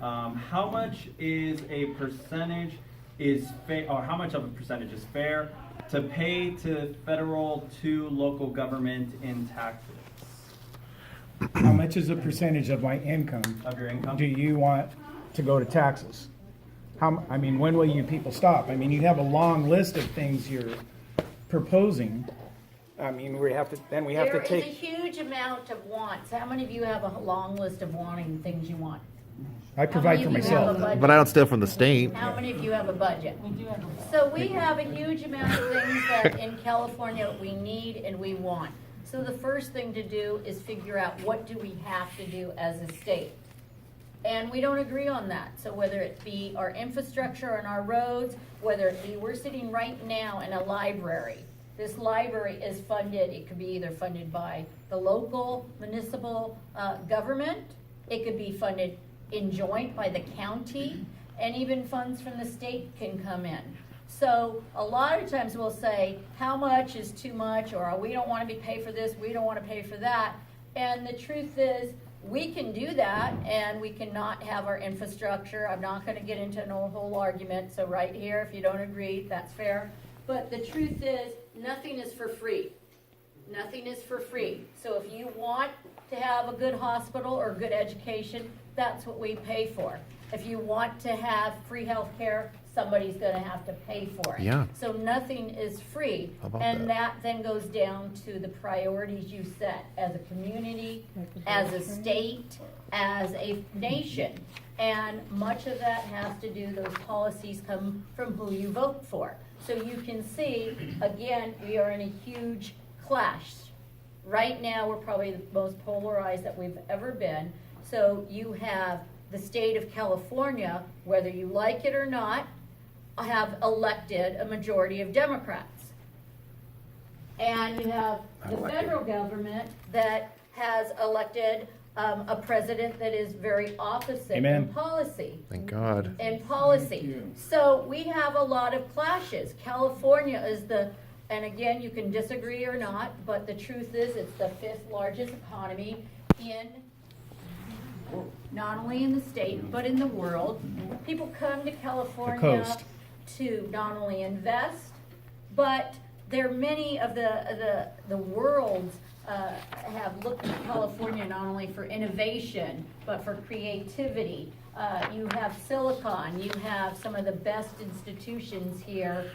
How much is a percentage is fair, or how much of a percentage is fair to pay to federal to local government in taxes? How much is a percentage of my income Of your income? do you want to go to taxes? I mean, when will you people stop? I mean, you have a long list of things you're proposing. I mean, we have to There is a take, huge amount of wants. How many of you have a long list of wanting things you want? I provide for many of you have a myself. budget? But I don't steal from the state. How many of you have a budget? So we have a huge amount of things that in California we need and we want. So the first thing to do is figure out what do we have to do as a state. And we don't agree on that. So whether it be our infrastructure and our roads, whether it be, we're sitting right now in a library. This library is funded, it could be either funded by the local municipal government, it could be funded in joint by the county, and even funds from the state can come in. So a lot of times we'll say, how much is too much, or we don't want to be paid for this, we don't want to pay for that. And the truth is, we can do that, and we cannot have our infrastructure. I'm not going to get into a whole argument, so right here, if you don't agree, that's fair. But the truth is, nothing is for free. Nothing is for free. So if you want to have a good hospital or good education, that's what we pay for. If you want to have free health care, somebody's going to have to pay for it. Yeah. So nothing is free. How about And that? that then goes down to the priorities you set as a community, as a state, as a nation. And much of that has to do, those policies come from who you vote for. So you can see, again, we are in a huge clash. Right now, we're probably the most polarized that we've ever been. So you have the state of California, whether you like it or not, have elected a majority of Democrats. And you have the federal government that has elected a president that is very opposite in Amen. policy. Thank God. In policy. So we have a lot of clashes. California is and again, you can disagree or not, but the truth is it's the 5th largest economy not only in the state, but in the world. People come to California coast. to not only invest, but there are many of the worlds have looked at California not only for innovation, but for creativity. You have Silicon, you have some of the best institutions here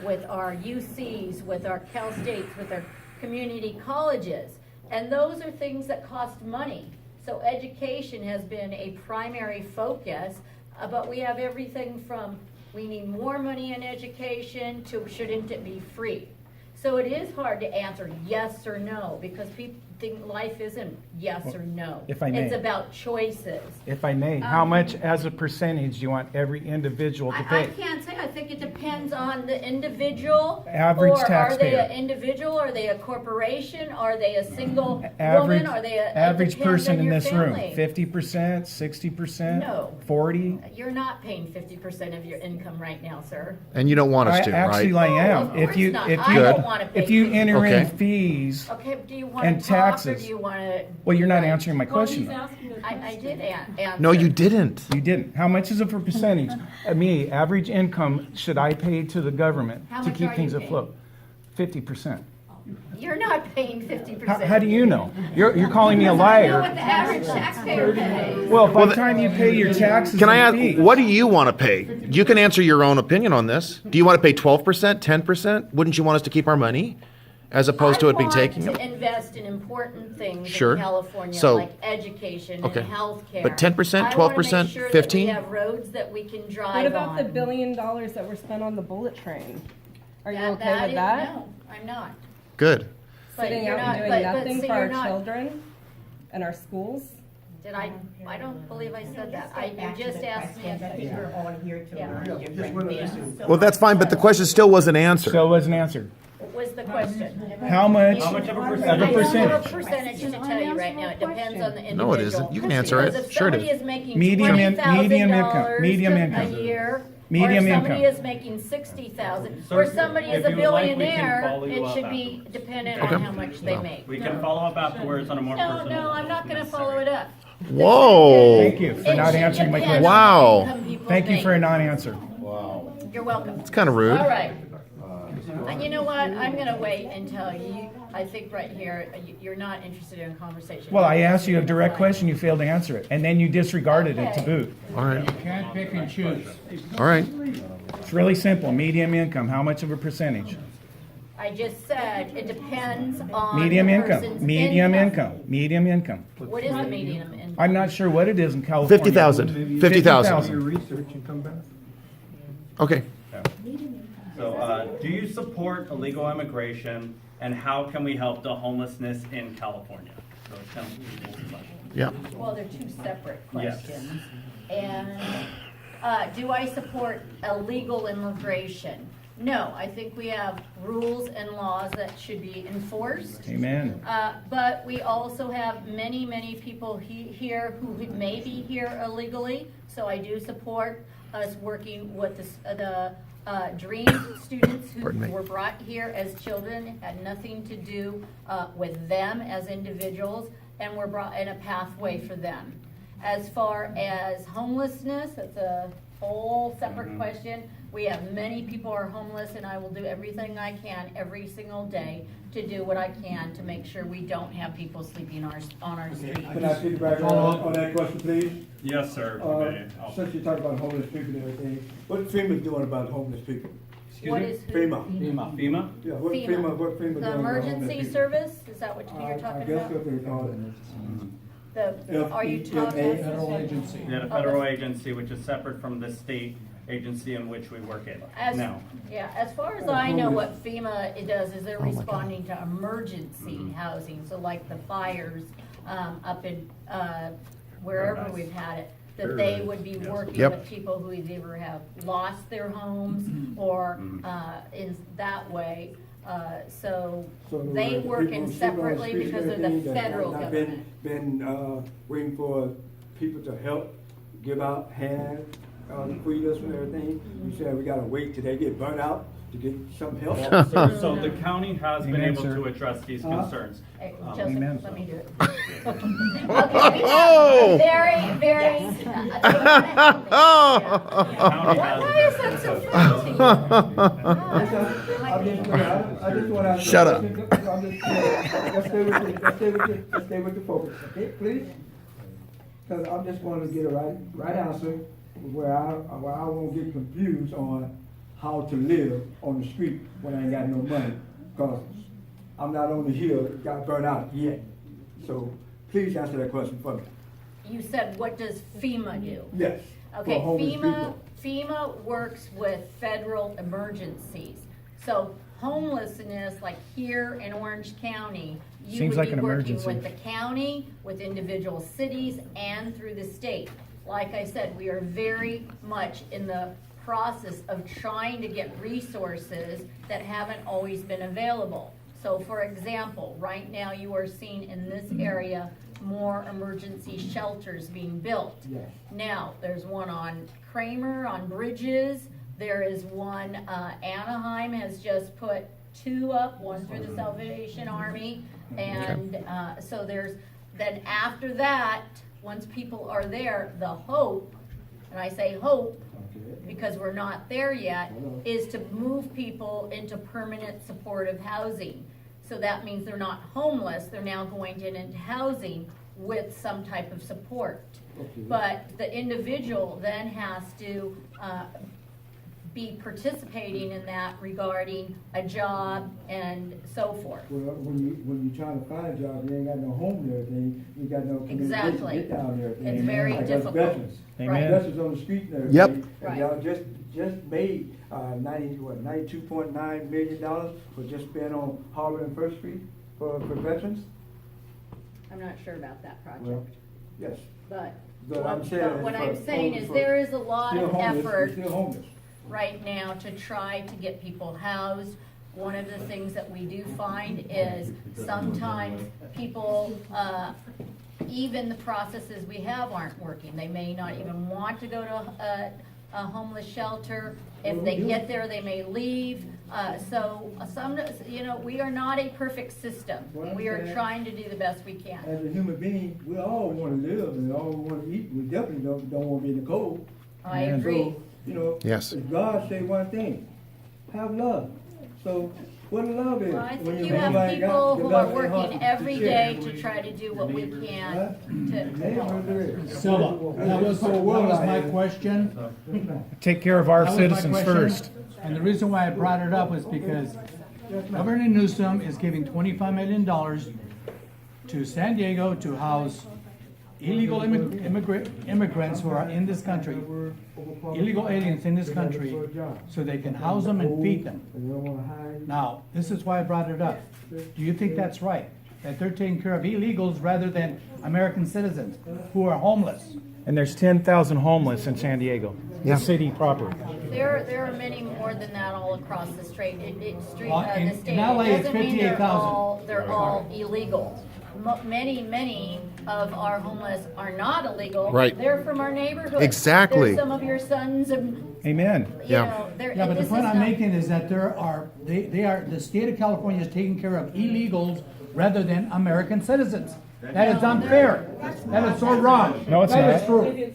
with our UCs, with our Cal States, with our community colleges. And those are things that cost money. So education has been a primary focus, but we have everything from we need more money in education to shouldn't it be free? So it is hard to answer yes or no, because people think life isn't yes or no. if I may. It's about choices. If I may, how much as a percentage do you want every individual to I pay? can't say. I think it depends on the individual. Average or Are they taxpayer. an individual? Are they a corporation? Are they a single Average, woman? Are they a average depends person on in your this room, family. 50%, 60%? No. 40? You're not paying 50% of your income right now, sir. And you don't want us to, Actually, right? I am. Of If course you, not. if I you, don't wanna pay if you enter in Okay. fees, Okay, do you want And to talk or taxes. do you want to? well, you're not answering my question. though. I did answer. No, you didn't. You didn't. How much is it for percentage? Me, average income, should I pay to the government How to much keep are things you paying? afloat? 50%. You're not paying 50%. How do you know? You're calling me a I know what liar. the average taxpayer pays. Well, by the time you pay your taxes Can I and ask, fees. what do you want to pay? You can answer your own opinion on this. Do you want to pay 12%, 10%? Wouldn't you want us to keep our money as opposed to it being taken? I want to invest in important things Sure. in California, So- like education Okay. and healthcare. But 10%, I wanna make 12%, sure that 15? we have roads that we can drive What about the on. $1 billion that were spent on the bullet train? Are you That- okay that with is- that? No, I'm not. Good. But Sitting you're out not- and doing but nothing see, for our you're not- children and our schools? Did I don't believe I said that. You just asked me. We're all here to Yeah. learn different things. Well, that's fine, but the question still wasn't answered. So it wasn't answered. What was the question? How much How much of a of a percentage? I don't have percentage? a percentage to tell you right now. It depends on the individual. No, it isn't. You can answer it. Because if Sure it somebody is. is making Medium $20,000 income, medium a income. year, Medium or if somebody income. is making 60,000, Sir, or somebody is if a you would like, we can billionaire, follow you it up should be afterwards. dependent Okay. on how much they make. We can follow up afterwards on a more No, personal no, I'm not gonna follow it up. Whoa. Thank you for not answering my question. Wow. Thank you for a non-answer. You're welcome. It's kind of rude. All right. And you know what? I'm gonna wait until you, I think right here, you're not interested in a conversation. Well, I asked you a direct question, you failed to answer it, and then you disregarded it to boot. All right. Can't pick and choose. All right. It's really simple. Medium income, how much of a percentage? I just said, it depends on Medium the income, person's medium income, medium income. What is the medium income? I'm not sure what it is in California. 50,000. 50,000. research and come back. Okay. So, do you support illegal immigration, and how can we help the homelessness in California? So it's kind of a question. Yeah. Well, they're two separate Yes. questions. And do I support illegal immigration? No, I think we have rules and laws that should be enforced. Amen. But we also have many, many people here who may be here illegally. So I do support us working with the DREAM students who Pardon me. were brought here as children, had nothing to do with them as individuals, and were brought in a pathway for them. As far as homelessness, that's a whole separate question. We have many people are homeless, and I will do everything I can every single day to do what I can to make sure we don't have people sleeping on our streets. Can I speak back on that question, please? Yes, sir. Since you talk about homeless people and everything, what FEMA's doing about homeless people? What is who? FEMA. FEMA? Yeah, what FEMA. FEMA doing The about homeless emergency people? service, is that what you're I talking guess about? what they call it. Are you talking? Federal agency. Yeah, the federal agency, which is separate from the state agency in which we work in now. Yeah, as far as I know, what FEMA it does is they're responding to emergency housing, so like the fires up in wherever we've had it, that they would be working Yep. with people who either have lost their homes or in that way. So they people working who sleep on the separately streets because and of the everything that federal have not government. Been waiting for people to help, give out hands, feed us and everything. You said we gotta wait till they get burnt out to get some help. So the county has been Amen, able sir. to address these concerns. Hey, Amen. Joseph, let me do it. Okay, we Oh! have very, Oh! Why is that so funny to I just wanna. Shut up. Let's stay with the focus, okay, please? Cause I'm just gonna get a right answer where I won't get confused on how to live on the street when I ain't got no money. Cause I'm not on the hill, got burnt out yet. So please answer that question for me. You said, what does FEMA do? Yes. Okay, for homeless people. FEMA works with federal emergencies. So homelessness, like here in Orange County, you Seems would like be an working emergency. with the county, with individual cities, and through the state. Like I said, we are very much in the process of trying to get resources that haven't always been available. So for example, right now you are seeing in this area more emergency shelters being built. Yes. Now, there's one on Kramer, on Bridges. There is one, Anaheim has just put 2 up, one through the Salvation Army. And so then after that, once people are there, the hope, and I say hope because we're not there yet, is to move people into permanent supportive housing. So that means they're not homeless, they're now going into housing with some type of support. But the individual then has to be participating in that regarding a job and so forth. Well, when you trying to find a job, you ain't got no home and everything, you got no community to Exactly. get down there. It's very Like us difficult. veterans. Amen. Veterans on the street and everything. Yep. And Right. y'all just made, $92.9 million for just being on Harvard and First Street for veterans? I'm not sure about that Well, project, yes. but But I'm saying but what for- I'm saying is for- there is a lot Still of homeless, effort Still homeless. right now to try to get people housed. One of the things that we do find is sometimes people, even the processes we have aren't working. They may not even want to go to a homeless shelter. If they get there, they may leave. We are not a perfect system. Well, We are okay. trying to do the best we can. As a human being, we all wanna live and all we wanna eat, we definitely don't wanna be in the cold. I And agree. so, Yes. God say one thing, have love. So, what love is? Well, I when think you have everybody got people the who love are in their heart working every share. day to try to do what we can Huh? to help. Silva, that was my question. Take care of our That was my citizens question. first. And the reason why I brought it up was because Governor Newsom is giving $25 million to San Diego to house illegal immigrants who are in this country, illegal aliens in this country, so they can house them and feed them. And they don't wanna hide. Now, this is why I brought it up. Do you think that's right? That they're taking care of illegals rather than American citizens who are homeless? And there's 10,000 homeless in San Diego, Yeah. the city proper. There are many more than that all across the state. Well, in- The state. in LA, It it's doesn't mean they're 58,000. all- They're all illegal. Many of our homeless are not illegal. Right. They're from our neighborhood. Exactly. They're some of your sons and, Amen. you Yeah. know, they're. Yeah, but the this point is I'm not- making is that the state of California is taking care of illegals rather than American citizens. That is unfair. That is so wrong. No, it's That is not. true.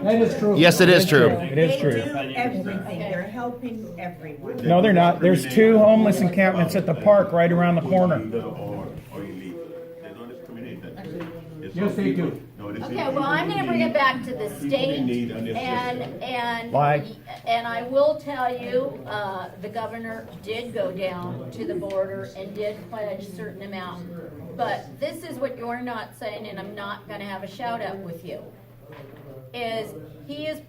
That is true. Yes, it is true. It is They true. do everything, they're helping everyone. No, they're not. There's 2 homeless encampments at the park right around the corner. Or illegal. They don't discriminate that. It's Yes, all they people. do. No, they say Okay, well, I'm gonna bring it back to the state, in need and the Why? and I will tell you, the governor did go down to the border and did pledge a certain amount. But this is what you're not saying, and I'm not gonna have a shout out with you, is he is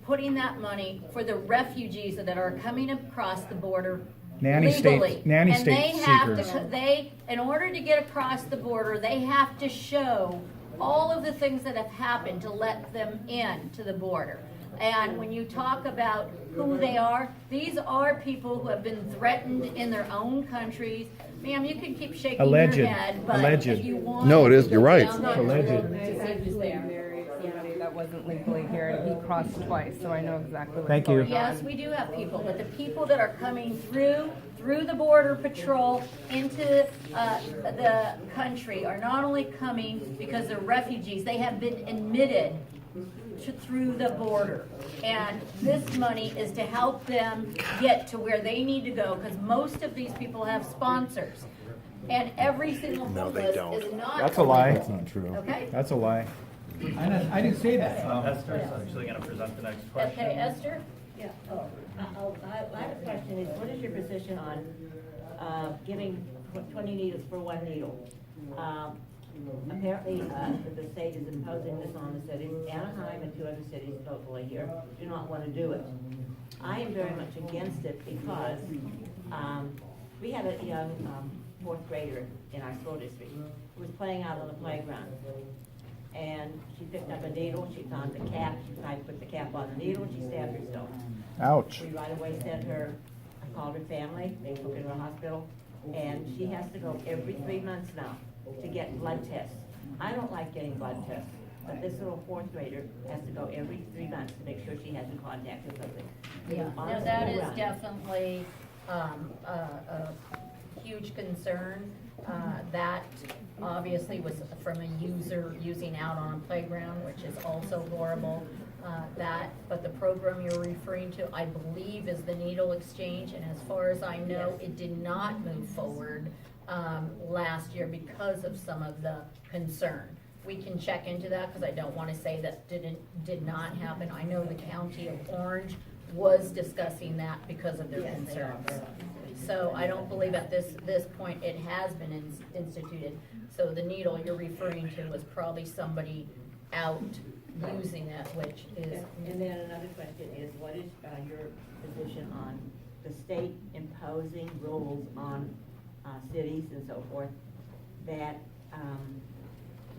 putting that money for the refugees that are coming across the border Nanny state- legally. nanny And state they have seekers. to, in order to get across the border, they have to show all of the things that have happened to let them in to the border. And when you talk about who they are, these are people who have been threatened in their own countries. Ma'am, you can keep shaking Alleged. your head, but Alleged. if you want. No, it is. to You're go right. down there Alleged. to see who's there. Married somebody that wasn't legally here, and he crossed twice, so I know exactly what's Thank you. going on. Yes, we do have people, but the people that are coming through the border patrol into the country are not only coming because they're refugees, they have been admitted through the border. And this money is to help them get to where they need to go, because most of these people have sponsors. And every single No, they homeless don't. is not. That's a lie. illegal, That's not true. Okay? That's a lie. I didn't say that. Esther's actually gonna present the next question. Okay, Esther? Yeah, I have a question, is what is your position on giving 20 needles for 1 needle? Apparently, the state is imposing this on the city. Anaheim and 2 other cities locally here do not want to do it. I am very much against it because we had a young 4th grader in our school district who was playing out on the playground. And she picked up a needle, she found the cap, she tried to put the cap on the needle, and she stabbed herself. Ouch. We right away sent her, I called her family, they took her to the hospital, and she has to go every 3 months now to get blood tests. I don't like getting blood tests, but this little 4th grader has to go every 3 months to make sure she hasn't contacted something. Yeah, no, that is definitely a huge concern. That obviously was from a user using out on a playground, which is also horrible. But the program you're referring to, I believe, is the needle exchange, and as far as I know, it did not move forward last year because of some of the concern. We can check into that, because I don't want to say that did not happen. I know the county of Orange was discussing that because of their concerns. So I don't believe at this point it has been instituted. So the needle you're referring to was probably somebody out using it, which is. And then another question is, what is your position on the state imposing rules on cities and so forth that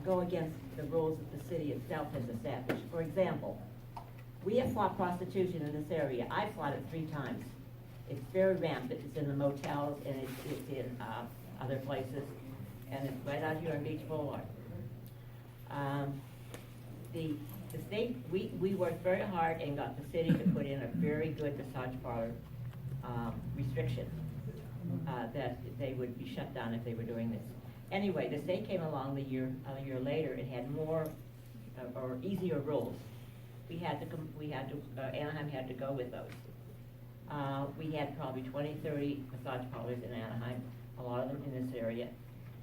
go against the rules that the city itself has established? For example, we have fought prostitution in this area. I've fought it 3 times. It's very rampant. It's in the motels, and it's in other places, and it's right out here on Beach Boulevard. The the state, we worked very hard and got the city to put in a very good massage parlor restriction, that they would be shut down if they were doing this. Anyway, the state came along a year later and had more or easier rules. Anaheim had to go with those. We had probably 20, 30 massage parlors in Anaheim, a lot of them in this area.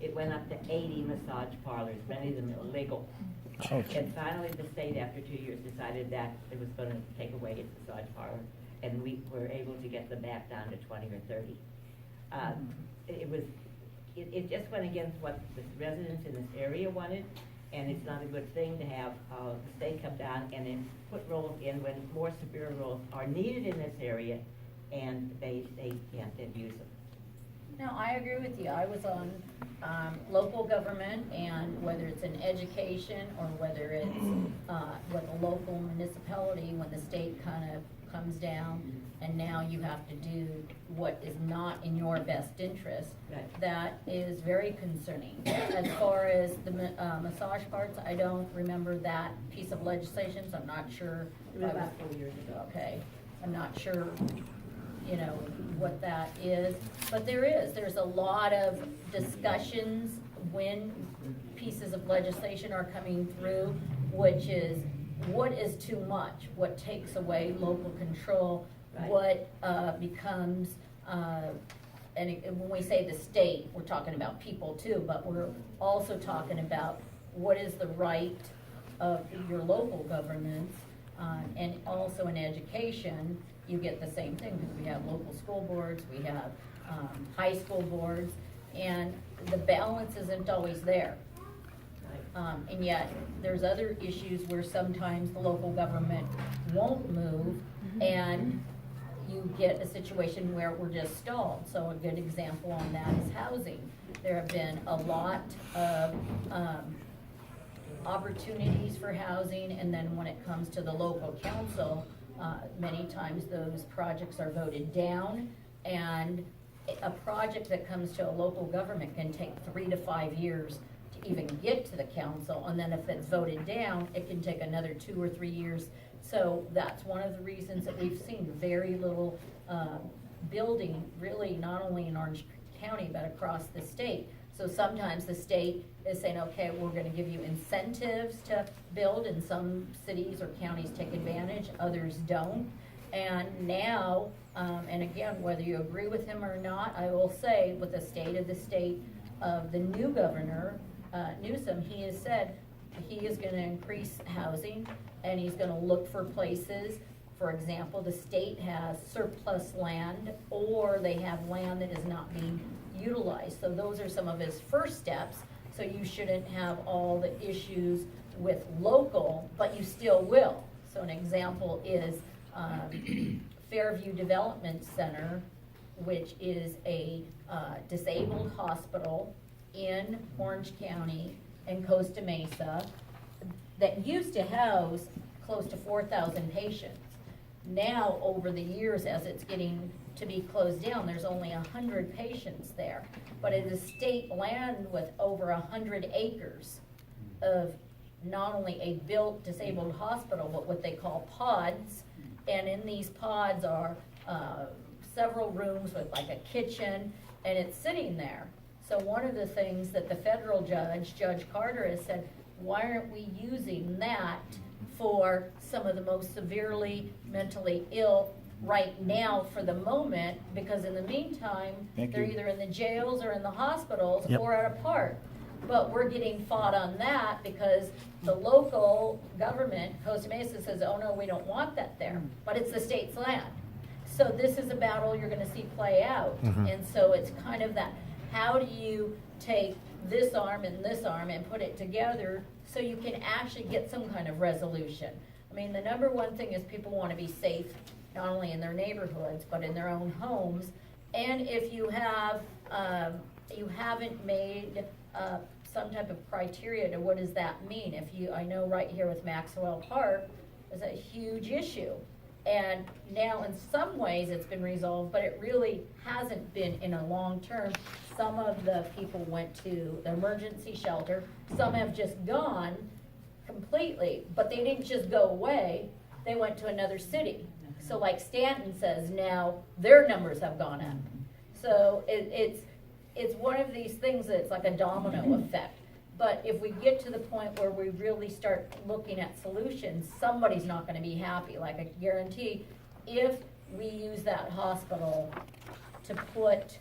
It went up to 80 massage parlors, many of them illegal. And finally, the state, after 2 years, decided that it was going to take away its massage parlor, and we were able to get them back down to 20 or 30. It just went against what the residents in this area wanted, and it's not a good thing to have the state come down and then put rules in when more severe rules are needed in this area, and they can't then use them. No, I agree with you. I was on local government, and whether it's in education or whether it's with a local municipality, when the state kind of comes down and now you have to do what is not in your best interest, Right. that is very concerning. As far as the massage parts, I don't remember that piece of legislation, so I'm not sure. It was about 4 years ago. Okay, I'm not sure, you know, what that is, but there's a lot of discussions when pieces of legislation are coming through, which is what is too much, what takes away local control, Right. what becomes, when we say the state, we're talking about people too, but we're also talking about what is the right of your local governments, and also in education, you get the same thing, because we have local school boards, we have high school boards, and the balance isn't always there. And yet, there's other issues where sometimes the local government won't move, and you get a situation where we're just stalled. So a good example on that is housing. There have been a lot of opportunities for housing, and then when it comes to the local council, many times those projects are voted down, and a project that comes to a local government can take 3 to 5 years to even get to the council, and then if it's voted down, it can take another 2 or 3 years. So that's one of the reasons that we've seen very little building, really, not only in Orange County, but across the state. So sometimes the state is saying, okay, we're gonna give you incentives to build, and some cities or counties take advantage, others don't. And now, and again, whether you agree with him or not, I will say, with the state of the new governor, Newsom, he has said he is gonna increase housing, and he's gonna look for places. For example, the state has surplus land, or they have land that is not being utilized. So those are some of his first steps. So you shouldn't have all the issues with local, but you still will. So an example is Fairview Development Center, which is a disabled hospital in Orange County and Costa Mesa that used to house close to 4,000 patients. Now, over the years, as it's getting to be closed down, there's only 100 patients there. But it is state land with over 100 acres of not only a built disabled hospital, but what they call pods. And in these pods are several rooms with like a kitchen, and it's sitting there. So one of the things that the federal judge, Judge Carter, has said, why aren't we using that for some of the most severely mentally ill right now for the moment? Because in the meantime, they're either in the jails or in the hospitals or at a park. But we're getting fought on that because the local government, Costa Mesa, says, oh no, we don't want that there, but it's the state's land. So this is a battle you're gonna see play out. And so it's kind of that, how do you take this arm and put it together so you can actually get some kind of resolution? I mean, the number one thing is people want to be safe, not only in their neighborhoods, but in their own homes. And if you have, you haven't made some type of criteria to what does that mean? If you, I know right here with Maxwell Park is a huge issue. And now in some ways it's been resolved, but it really hasn't been in a long term. Some of the people went to the emergency shelter, some have just gone, completely, but they didn't just go away, they went to another city. So like Stanton says, now their numbers have gone up. So it's one of these things that's like a domino effect. But if we get to the point where we really start looking at solutions, somebody's not gonna be happy. Like I guarantee, if we use that hospital to put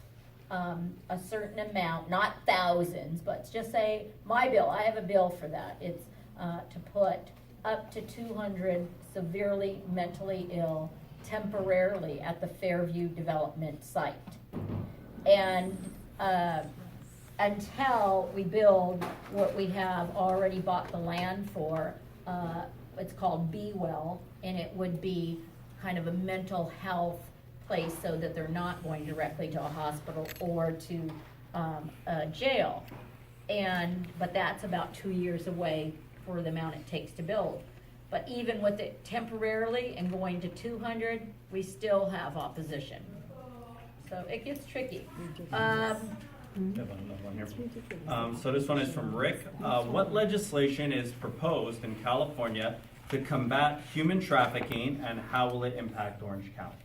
a certain amount, not thousands, but just say, my bill, I have a bill for that. It's to put up to 200 severely mentally ill temporarily at the Fairview Development site. And until we build what we have already bought the land for, it's called Be Well, and it would be kind of a mental health place so that they're not going directly to a hospital or to a jail. But that's about 2 years away for the amount it takes to build. But even with it temporarily and going to 200, we still have opposition. So it gets tricky. We have another one here. So this one is from Rick. What legislation is proposed in California to combat human trafficking, and how will it impact Orange County?